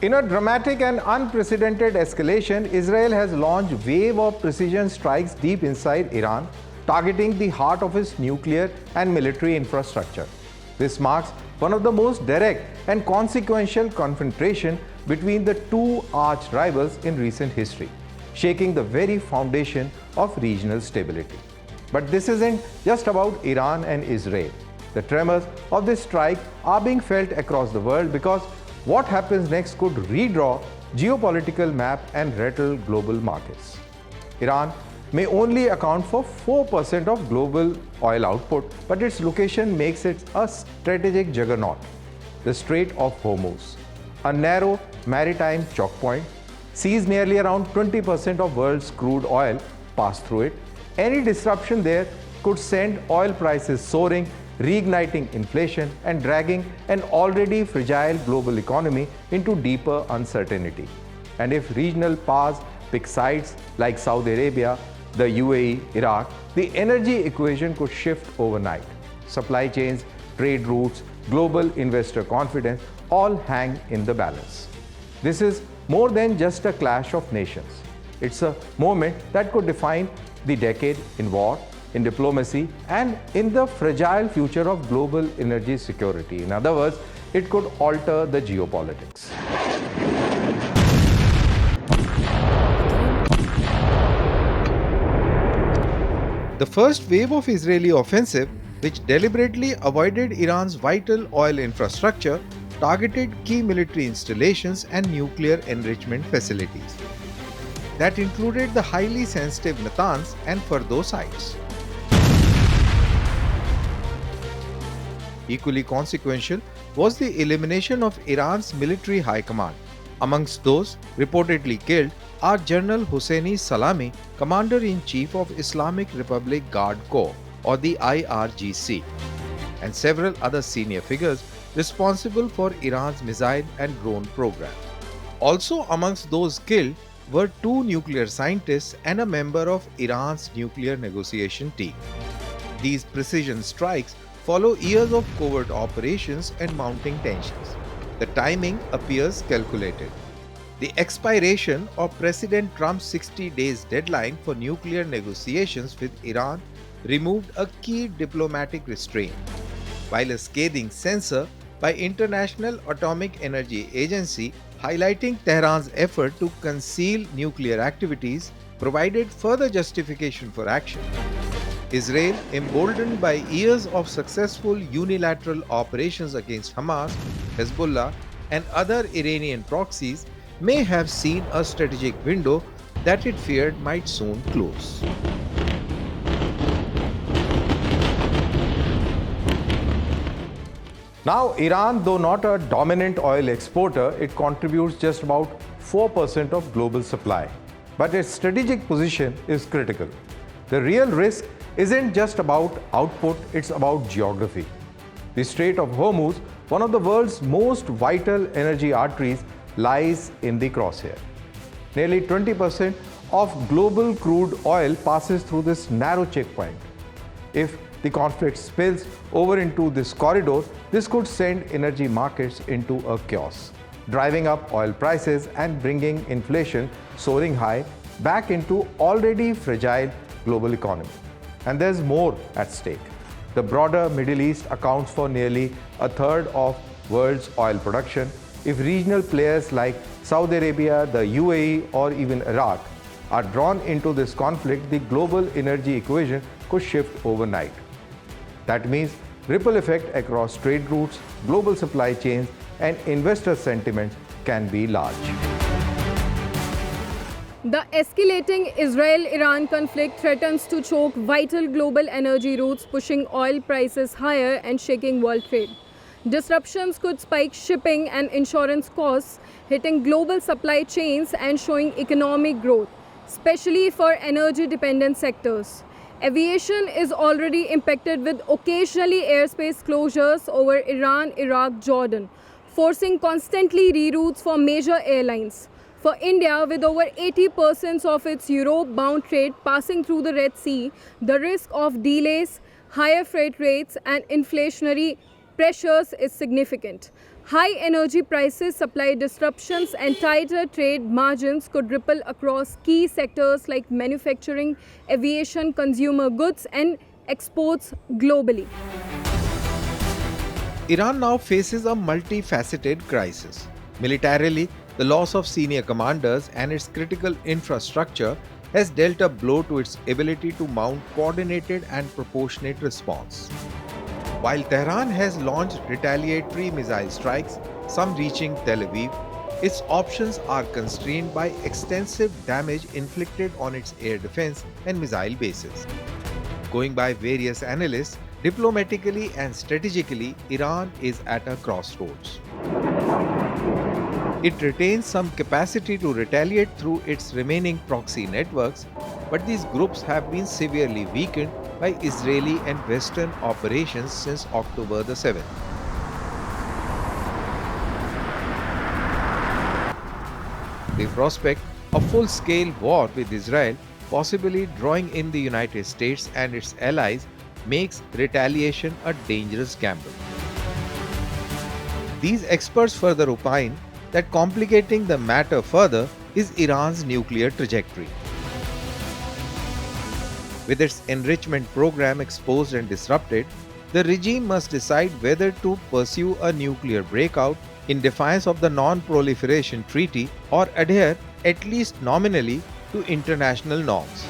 In a dramatic and unprecedented escalation, Israel has launched a wave of precision strikes deep inside Iran, targeting the heart of its nuclear and military infrastructure. This marks one of the most direct and consequential confrontation between the two arch rivals in recent history, shaking the very foundation of regional stability. But this isn't just about Iran and Israel. The tremors of this strike are being felt across the world because what happens next could redraw geopolitical map and rattle global markets. Iran may only account for 4% of global oil output, but its location makes it a strategic juggernaut. The Strait of Hormuz, a narrow maritime chokepoint, sees nearly around 20% of world's crude oil pass through it. Any disruption there could send oil prices soaring, reigniting inflation and dragging an already fragile global economy into deeper uncertainty. And if regional powers pick sides like Saudi Arabia, the UAE, Iraq, the energy equation could shift overnight. Supply chains, trade routes, global investor confidence all hang in the balance. This is more than just a clash of nations. It's a moment that could define the decade in war, in diplomacy, and in the fragile future of global energy security. In other words, it could alter the geopolitics. The first wave of Israeli offensive, which deliberately avoided Iran's vital oil infrastructure, targeted key military installations and nuclear enrichment facilities. That included the highly sensitive Natanz and Fordow sites. Equally consequential was the elimination of Iran's military high command. Amongst those reportedly killed are General Hosseini Salami, Commander-in-Chief of Islamic Republic Guard Corps, or the IRGC, and several other senior figures responsible for Iran's missile and drone program. Also amongst those killed were two nuclear scientists and a member of Iran's nuclear negotiation team. These precision strikes follow years of covert operations and mounting tensions. The timing appears calculated. The expiration of President Trump's 60 days deadline for nuclear negotiations with Iran removed a key diplomatic restraint, while a scathing censure by International Atomic Energy Agency highlighting Tehran's effort to conceal nuclear activities provided further justification for action. Israel, emboldened by years of successful unilateral operations against Hamas, Hezbollah, and other Iranian proxies, may have seen a strategic window that it feared might soon close. Now, Iran, though not a dominant oil exporter, it contributes just about 4% of global supply. But its strategic position is critical. The real risk isn't just about output, it's about geography. The Strait of Hormuz, one of the world's most vital energy arteries, lies in the crosshair. Nearly 20% of global crude oil passes through this narrow checkpoint. If the conflict spills over into this corridor, this could send energy markets into a chaos, driving up oil prices and bringing inflation soaring high back into already fragile global economy. And there's more at stake. The broader Middle East accounts for nearly a third of world's oil production. If regional players like Saudi Arabia, the UAE, or even Iraq are drawn into this conflict, the global energy equation could shift overnight. That means ripple effect across trade routes, global supply chains, and investor sentiment can be large. The escalating Israel-Iran conflict threatens to choke vital global energy routes, pushing oil prices higher and shaking world trade. Disruptions could spike shipping and insurance costs, hitting global supply chains and showing economic growth, especially for energy-dependent sectors. Aviation is already impacted with occasionally airspace closures over Iran, Iraq, Jordan, forcing constantly reroutes for major airlines. For India, with over 80% of its Europe-bound trade passing through the Red Sea, the risk of delays, higher freight rates, and inflationary pressures is significant. High energy prices, supply disruptions, and tighter trade margins could ripple across key sectors like manufacturing, aviation, consumer goods, and exports globally. Iran now faces a multifaceted crisis. Militarily, the loss of senior commanders and its critical infrastructure has dealt a blow to its ability to mount coordinated and proportionate response. While Tehran has launched retaliatory missile strikes, some reaching Tel Aviv, its options are constrained by extensive damage inflicted on its air defense and missile bases. Going by various analysts, diplomatically and strategically, Iran is at a crossroads. It retains some capacity to retaliate through its remaining proxy networks, but these groups have been severely weakened by Israeli and Western operations since October the 7th. The prospect of full-scale war with Israel, possibly drawing in the United States and its allies, makes retaliation a dangerous gamble. These experts further opine that complicating the matter further is Iran's nuclear trajectory. With its enrichment program exposed and disrupted, the regime must decide whether to pursue a nuclear breakout in defiance of the Non-Proliferation Treaty or adhere, at least nominally, to international norms.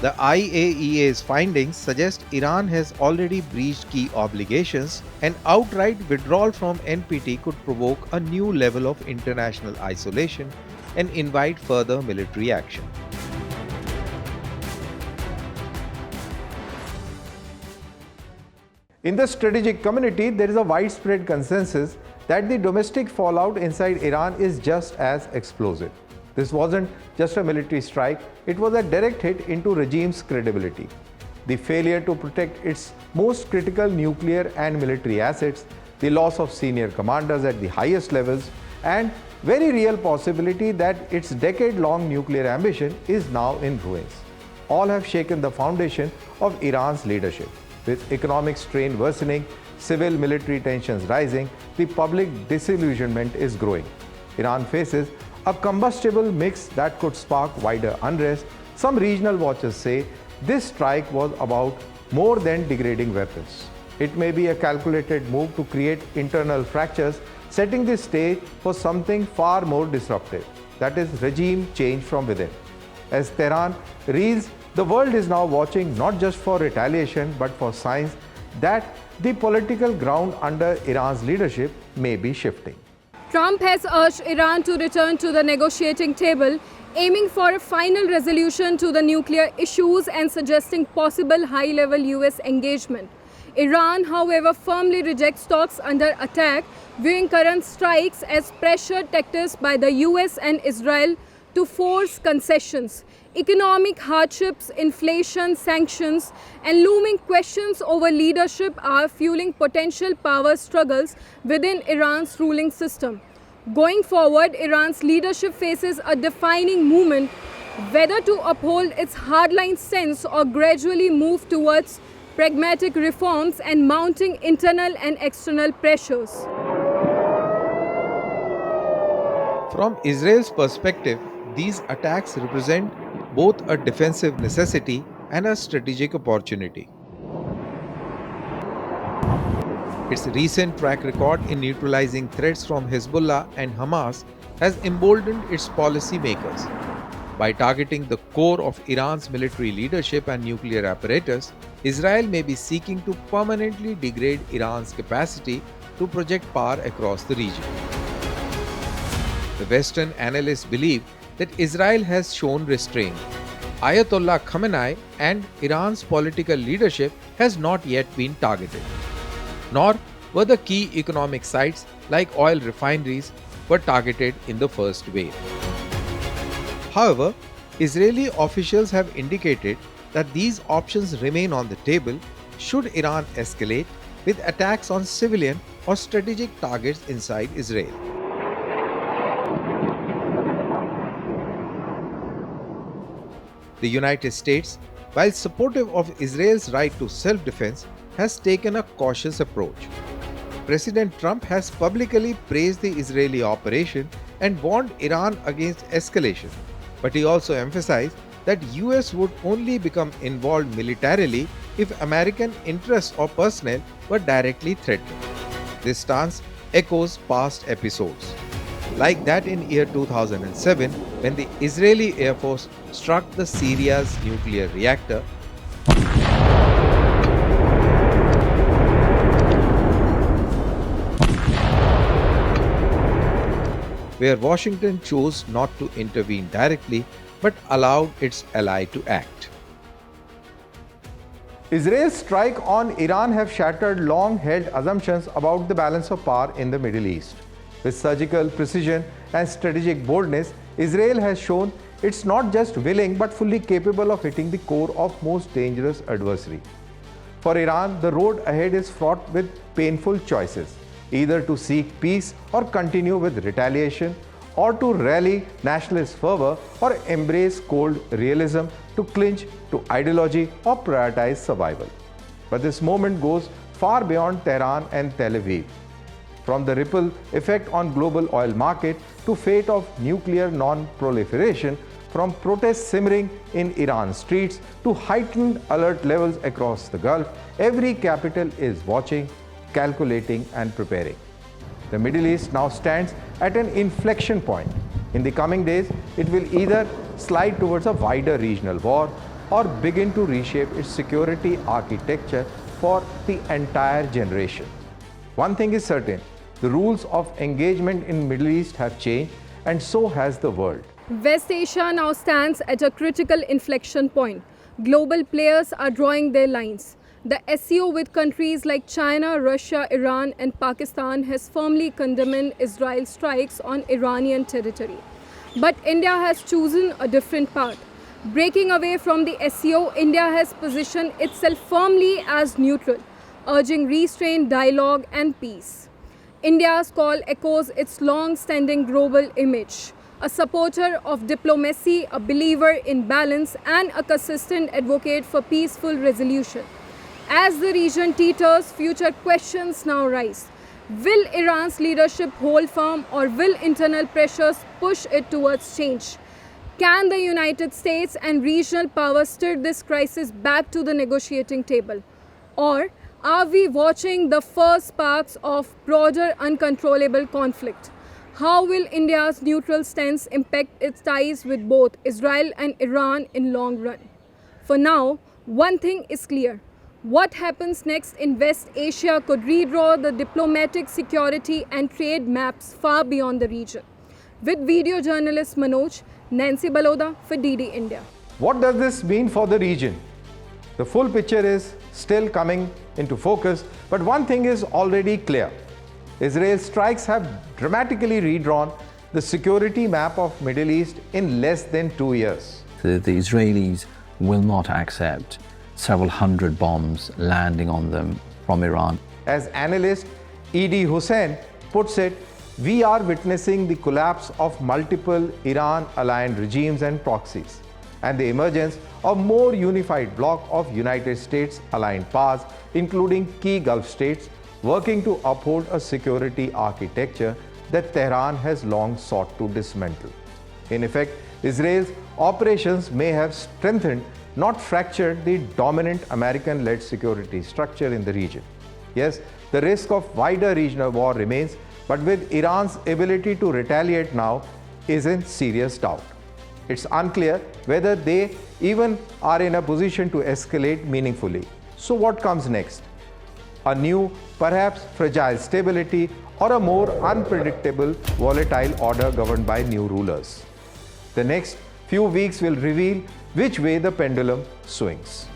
The IAEA's findings suggest Iran has already breached key obligations, and outright withdrawal from NPT could provoke a new level of international isolation and invite further military action. In the strategic community, there is a widespread consensus that the domestic fallout inside Iran is just as explosive. This wasn't just a military strike, it was a direct hit into regime's credibility. The failure to protect its most critical nuclear and military assets, the loss of senior commanders at the highest levels, and very real possibility that its decade-long nuclear ambition is now in ruins. All have shaken the foundation of Iran's leadership. With economic strain worsening, civil-military tensions rising, the public disillusionment is growing. Iran faces a combustible mix that could spark wider unrest. Some regional watchers say this strike was about more than degrading weapons. It may be a calculated move to create internal fractures, setting the stage for something far more disruptive, that is, regime change from within. As Tehran reels, the world is now watching not just for retaliation but for signs that the political ground under Iran's leadership may be shifting. Trump has urged Iran to return to the negotiating table, aiming for a final resolution to the nuclear issues and suggesting possible high-level US engagement. Iran, however, firmly rejects talks under attack, viewing current strikes as pressure tactics by the US and Israel to force concessions. Economic hardships, inflation, sanctions, and looming questions over leadership are fueling potential power struggles within Iran's ruling system. Going forward, Iran's leadership faces a defining moment, whether to uphold its hardline stance or gradually move towards pragmatic reforms and mounting internal and external pressures. From Israel's perspective, these attacks represent both a defensive necessity and a strategic opportunity. Its recent track record in neutralizing threats from Hezbollah and Hamas has emboldened its policymakers. By targeting the core of Iran's military leadership and nuclear apparatus, Israel may be seeking to permanently degrade Iran's capacity to project power across the region. The Western analysts believe that Israel has shown restraint. Ayatollah Khamenei and Iran's political leadership has not yet been targeted. Nor were the key economic sites like oil refineries were targeted in the first wave. However, Israeli officials have indicated that these options remain on the table should Iran escalate with attacks on civilian or strategic targets inside Israel. The United States, while supportive of Israel's right to self-defense, has taken a cautious approach. President Trump has publicly praised the Israeli operation and warned Iran against escalation. But he also emphasized that US would only become involved militarily if American interests or personnel were directly threatened. This stance echoes past episodes, like that in year 2007 when the Israeli Air Force struck the Syria's nuclear reactor, where Washington chose not to intervene directly but allowed its ally to act. Israel's strike on Iran have shattered long-held assumptions about the balance of power in the Middle East. With surgical precision and strategic boldness, Israel has shown it's not just willing but fully capable of hitting the core of most dangerous adversary. For Iran, the road ahead is fraught with painful choices, either to seek peace or continue with retaliation, or to rally nationalist fervor or embrace cold realism, to clinch to ideology or prioritize survival. But this moment goes far beyond Tehran and Tel Aviv. From the ripple effect on global oil market to fate of nuclear non-proliferation, from protests simmering in Iran streets to heightened alert levels across the Gulf, every capital is watching, calculating and preparing. The Middle East now stands at an inflection point. In the coming days, it will either slide towards a wider regional war or begin to reshape its security architecture for the entire generation. One thing is certain, the rules of engagement in Middle East have changed, and so has the world. West Asia now stands at a critical inflection point. Global players are drawing their lines. The SCO with countries like China, Russia, Iran and Pakistan has firmly condemned Israel's strikes on Iranian territory. But India has chosen a different path. Breaking away from the SCO, India has positioned itself firmly as neutral, urging restrained dialogue and peace. India's call echoes its long-standing global image, a supporter of diplomacy, a believer in balance and a consistent advocate for peaceful resolution. As the region teeters, future questions now rise. Will Iran's leadership hold firm or will internal pressures push it towards change? Can the United States and regional powers steer this crisis back to the negotiating table? Or are we watching the first sparks of broader uncontrollable conflict? How will India's neutral stance impact its ties with both Israel and Iran in long run? For now, one thing is clear. What happens next in West Asia could redraw the diplomatic, security and trade maps far beyond the region. With video journalist Manoj, Nancy Baloda for DD India. What does this mean for the region? The full picture is still coming into focus, but one thing is already clear. Israel's strikes have dramatically redrawn the security map of Middle East in less than 2 years. The Israelis will not accept several hundred bombs landing on them from Iran. As analyst E.D. Hussain puts it, we are witnessing the collapse of multiple Iran-aligned regimes and proxies, and the emergence of more unified bloc of United States-aligned powers, including key Gulf states, working to uphold a security architecture that Tehran has long sought to dismantle. In effect, Israel's operations may have strengthened, not fractured, the dominant American-led security structure in the region. Yes, the risk of wider regional war remains, but with Iran's ability to retaliate now is in serious doubt. It's unclear whether they even are in a position to escalate meaningfully. So what comes next? A new, perhaps fragile stability, or a more unpredictable, volatile order governed by new rulers? The next few weeks will reveal which way the pendulum swings.